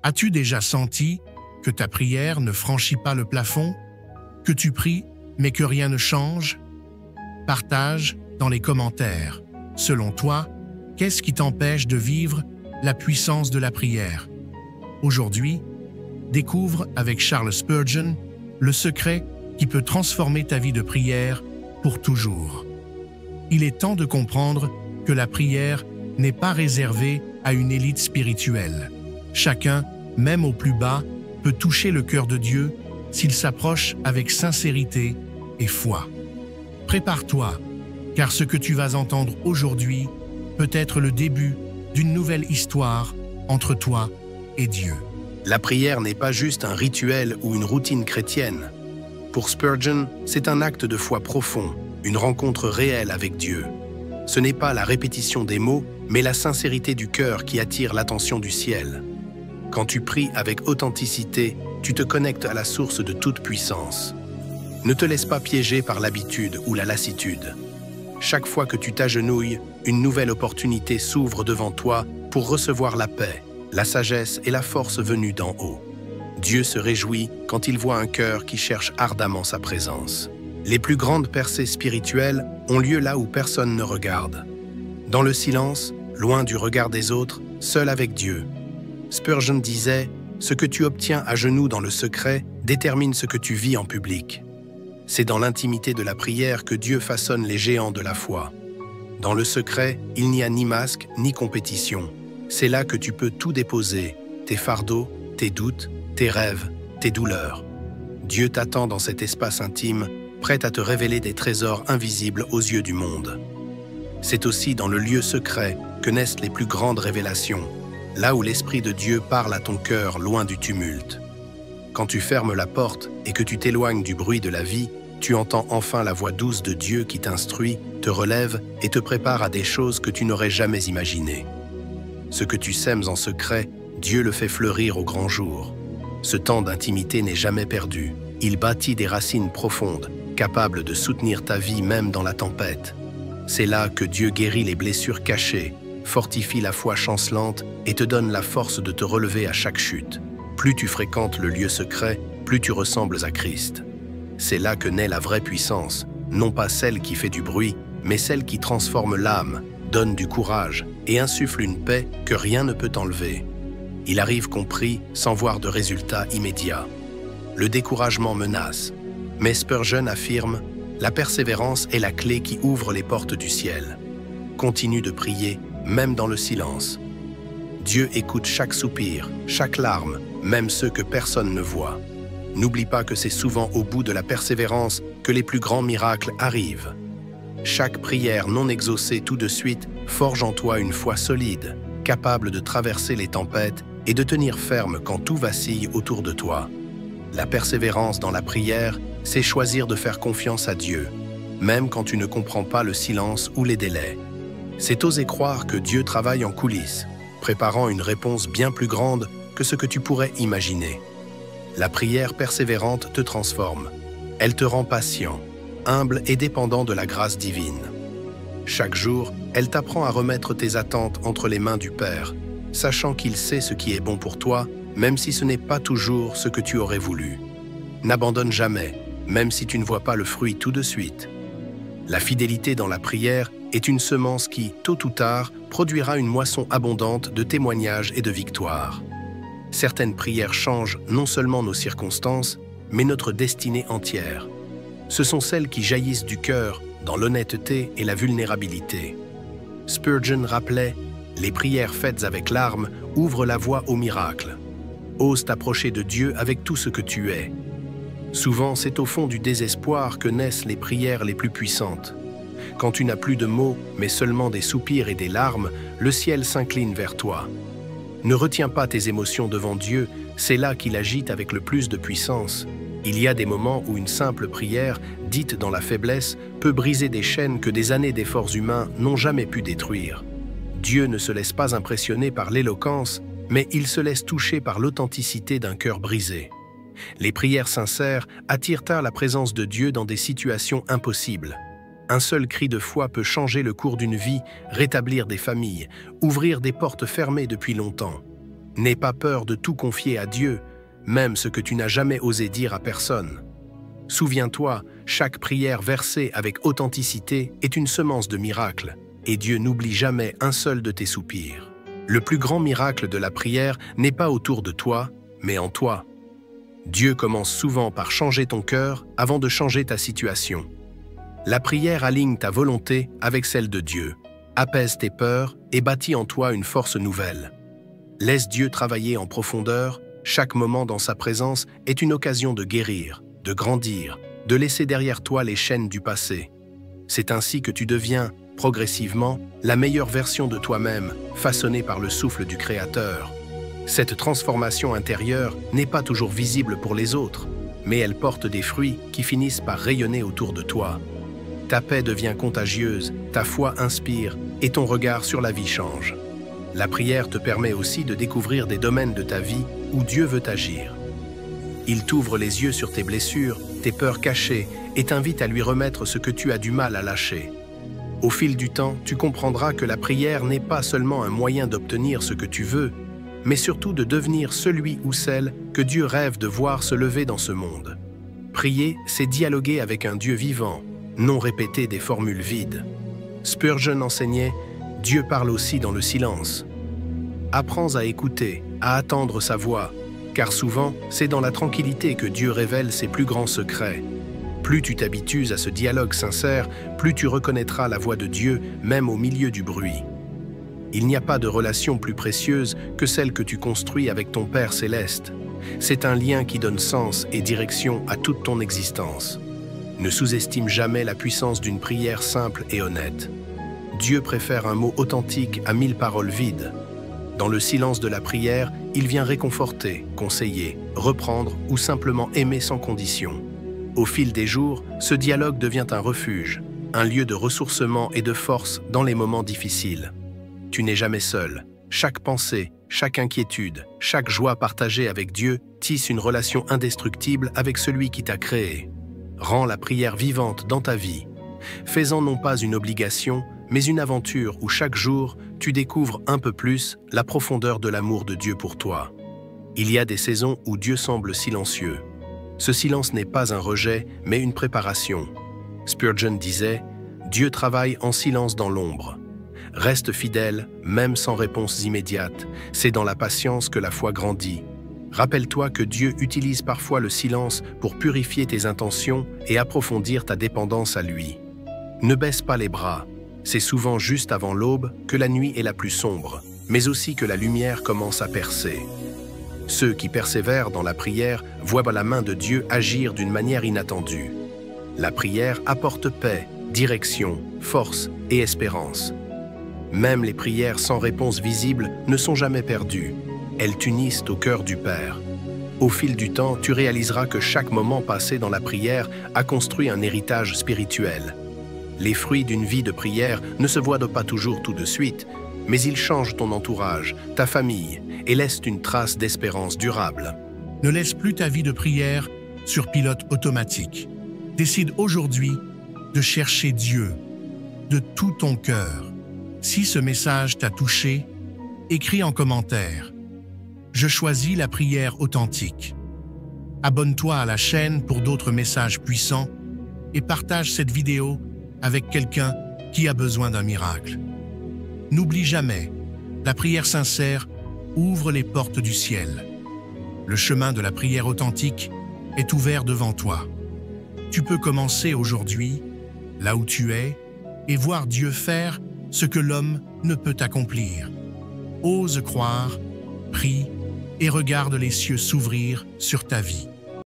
As-tu déjà senti que ta prière ne franchit pas le plafond? Que tu pries, mais que rien ne change? Partage dans les commentaires. Selon toi, qu'est-ce qui t'empêche de vivre la puissance de la prière? Aujourd'hui, découvre avec Charles Spurgeon le secret qui peut transformer ta vie de prière pour toujours. Il est temps de comprendre que la prière n'est pas réservée à une élite spirituelle. Chacun, même au plus bas, peut toucher le cœur de Dieu s'il s'approche avec sincérité et foi. Prépare-toi, car ce que tu vas entendre aujourd'hui peut être le début d'une nouvelle histoire entre toi et Dieu. La prière n'est pas juste un rituel ou une routine chrétienne. Pour Spurgeon, c'est un acte de foi profond, une rencontre réelle avec Dieu. Ce n'est pas la répétition des mots, mais la sincérité du cœur qui attire l'attention du ciel. Quand tu pries avec authenticité, tu te connectes à la source de toute puissance. Ne te laisse pas piéger par l'habitude ou la lassitude. Chaque fois que tu t'agenouilles, une nouvelle opportunité s'ouvre devant toi pour recevoir la paix, la sagesse et la force venues d'en haut. Dieu se réjouit quand il voit un cœur qui cherche ardemment sa présence. Les plus grandes percées spirituelles ont lieu là où personne ne regarde. Dans le silence, loin du regard des autres, seul avec Dieu. Spurgeon disait « Ce que tu obtiens à genoux dans le secret détermine ce que tu vis en public. » C'est dans l'intimité de la prière que Dieu façonne les géants de la foi. Dans le secret, il n'y a ni masque ni compétition. C'est là que tu peux tout déposer, tes fardeaux, tes doutes, tes rêves, tes douleurs. Dieu t'attend dans cet espace intime, prêt à te révéler des trésors invisibles aux yeux du monde. C'est aussi dans le lieu secret que naissent les plus grandes révélations, là où l'Esprit de Dieu parle à ton cœur loin du tumulte. Quand tu fermes la porte et que tu t'éloignes du bruit de la vie, tu entends enfin la voix douce de Dieu qui t'instruit, te relève et te prépare à des choses que tu n'aurais jamais imaginées. Ce que tu sèmes en secret, Dieu le fait fleurir au grand jour. Ce temps d'intimité n'est jamais perdu. Il bâtit des racines profondes, capables de soutenir ta vie même dans la tempête. C'est là que Dieu guérit les blessures cachées, fortifie la foi chancelante et te donne la force de te relever à chaque chute. Plus tu fréquentes le lieu secret, plus tu ressembles à Christ. C'est là que naît la vraie puissance, non pas celle qui fait du bruit, mais celle qui transforme l'âme, donne du courage et insuffle une paix que rien ne peut enlever. Il arrive qu'on prie sans voir de résultats immédiats. Le découragement menace, mais Spurgeon affirme « La persévérance est la clé qui ouvre les portes du ciel. » Continue de prier, même dans le silence. Dieu écoute chaque soupir, chaque larme, même ceux que personne ne voit. N'oublie pas que c'est souvent au bout de la persévérance que les plus grands miracles arrivent. Chaque prière non exaucée tout de suite forge en toi une foi solide, capable de traverser les tempêtes et de tenir ferme quand tout vacille autour de toi. La persévérance dans la prière, c'est choisir de faire confiance à Dieu, même quand tu ne comprends pas le silence ou les délais. C'est oser croire que Dieu travaille en coulisses, préparant une réponse bien plus grande que ce que tu pourrais imaginer. La prière persévérante te transforme. Elle te rend patient, humble et dépendant de la grâce divine. Chaque jour, elle t'apprend à remettre tes attentes entre les mains du Père, sachant qu'il sait ce qui est bon pour toi, même si ce n'est pas toujours ce que tu aurais voulu. N'abandonne jamais, même si tu ne vois pas le fruit tout de suite. La fidélité dans la prière est une semence qui, tôt ou tard, produira une moisson abondante de témoignages et de victoires. Certaines prières changent non seulement nos circonstances, mais notre destinée entière. Ce sont celles qui jaillissent du cœur, dans l'honnêteté et la vulnérabilité. Spurgeon rappelait « Les prières faites avec larmes ouvrent la voie au miracle. Ose t'approcher de Dieu avec tout ce que tu es. » Souvent, c'est au fond du désespoir que naissent les prières les plus puissantes. Quand tu n'as plus de mots, mais seulement des soupirs et des larmes, le ciel s'incline vers toi. Ne retiens pas tes émotions devant Dieu, c'est là qu'il agite avec le plus de puissance. Il y a des moments où une simple prière, dite dans la faiblesse, peut briser des chaînes que des années d'efforts humains n'ont jamais pu détruire. Dieu ne se laisse pas impressionner par l'éloquence, mais il se laisse toucher par l'authenticité d'un cœur brisé. Les prières sincères attirent la présence de Dieu dans des situations impossibles. Un seul cri de foi peut changer le cours d'une vie, rétablir des familles, ouvrir des portes fermées depuis longtemps. N'aie pas peur de tout confier à Dieu, même ce que tu n'as jamais osé dire à personne. Souviens-toi, chaque prière versée avec authenticité est une semence de miracle, et Dieu n'oublie jamais un seul de tes soupirs. Le plus grand miracle de la prière n'est pas autour de toi, mais en toi. Dieu commence souvent par changer ton cœur avant de changer ta situation. La prière aligne ta volonté avec celle de Dieu, apaise tes peurs et bâtit en toi une force nouvelle. Laisse Dieu travailler en profondeur, chaque moment dans sa présence est une occasion de guérir, de grandir, de laisser derrière toi les chaînes du passé. C'est ainsi que tu deviens, progressivement, la meilleure version de toi-même, façonnée par le souffle du Créateur. Cette transformation intérieure n'est pas toujours visible pour les autres, mais elle porte des fruits qui finissent par rayonner autour de toi. Ta paix devient contagieuse, ta foi inspire et ton regard sur la vie change. La prière te permet aussi de découvrir des domaines de ta vie où Dieu veut agir. Il t'ouvre les yeux sur tes blessures, tes peurs cachées et t'invite à lui remettre ce que tu as du mal à lâcher. Au fil du temps, tu comprendras que la prière n'est pas seulement un moyen d'obtenir ce que tu veux, mais surtout de devenir celui ou celle que Dieu rêve de voir se lever dans ce monde. Prier, c'est dialoguer avec un Dieu vivant, non répéter des formules vides. Spurgeon enseignait « Dieu parle aussi dans le silence ». Apprends à écouter, à attendre sa voix, car souvent, c'est dans la tranquillité que Dieu révèle ses plus grands secrets. Plus tu t'habitues à ce dialogue sincère, plus tu reconnaîtras la voix de Dieu, même au milieu du bruit. Il n'y a pas de relation plus précieuse que celle que tu construis avec ton Père céleste. C'est un lien qui donne sens et direction à toute ton existence. Ne sous-estime jamais la puissance d'une prière simple et honnête. Dieu préfère un mot authentique à 1000 paroles vides. Dans le silence de la prière, il vient réconforter, conseiller, reprendre ou simplement aimer sans condition. Au fil des jours, ce dialogue devient un refuge, un lieu de ressourcement et de force dans les moments difficiles. Tu n'es jamais seul. Chaque pensée, chaque inquiétude, chaque joie partagée avec Dieu tisse une relation indestructible avec celui qui t'a créé. Rends la prière vivante dans ta vie. Fais-en non pas une obligation, mais une aventure où chaque jour, tu découvres un peu plus la profondeur de l'amour de Dieu pour toi. Il y a des saisons où Dieu semble silencieux. Ce silence n'est pas un rejet, mais une préparation. Spurgeon disait « Dieu travaille en silence dans l'ombre ». Reste fidèle, même sans réponse immédiate. C'est dans la patience que la foi grandit. Rappelle-toi que Dieu utilise parfois le silence pour purifier tes intentions et approfondir ta dépendance à lui. Ne baisse pas les bras. C'est souvent juste avant l'aube que la nuit est la plus sombre, mais aussi que la lumière commence à percer. Ceux qui persévèrent dans la prière voient la main de Dieu agir d'une manière inattendue. La prière apporte paix, direction, force et espérance. Même les prières sans réponse visible ne sont jamais perdues. Elles t'unissent au cœur du Père. Au fil du temps, tu réaliseras que chaque moment passé dans la prière a construit un héritage spirituel. Les fruits d'une vie de prière ne se voient pas toujours tout de suite, mais ils changent ton entourage, ta famille, et laissent une trace d'espérance durable. Ne laisse plus ta vie de prière sur pilote automatique. Décide aujourd'hui de chercher Dieu de tout ton cœur. Si ce message t'a touché, écris en commentaire « Je choisis la prière authentique ». Abonne-toi à la chaîne pour d'autres messages puissants et partage cette vidéo avec quelqu'un qui a besoin d'un miracle. N'oublie jamais, la prière sincère ouvre les portes du ciel. Le chemin de la prière authentique est ouvert devant toi. Tu peux commencer aujourd'hui, là où tu es, et voir Dieu faire ce que l'homme ne peut accomplir. Ose croire, prie et regarde les cieux s'ouvrir sur ta vie.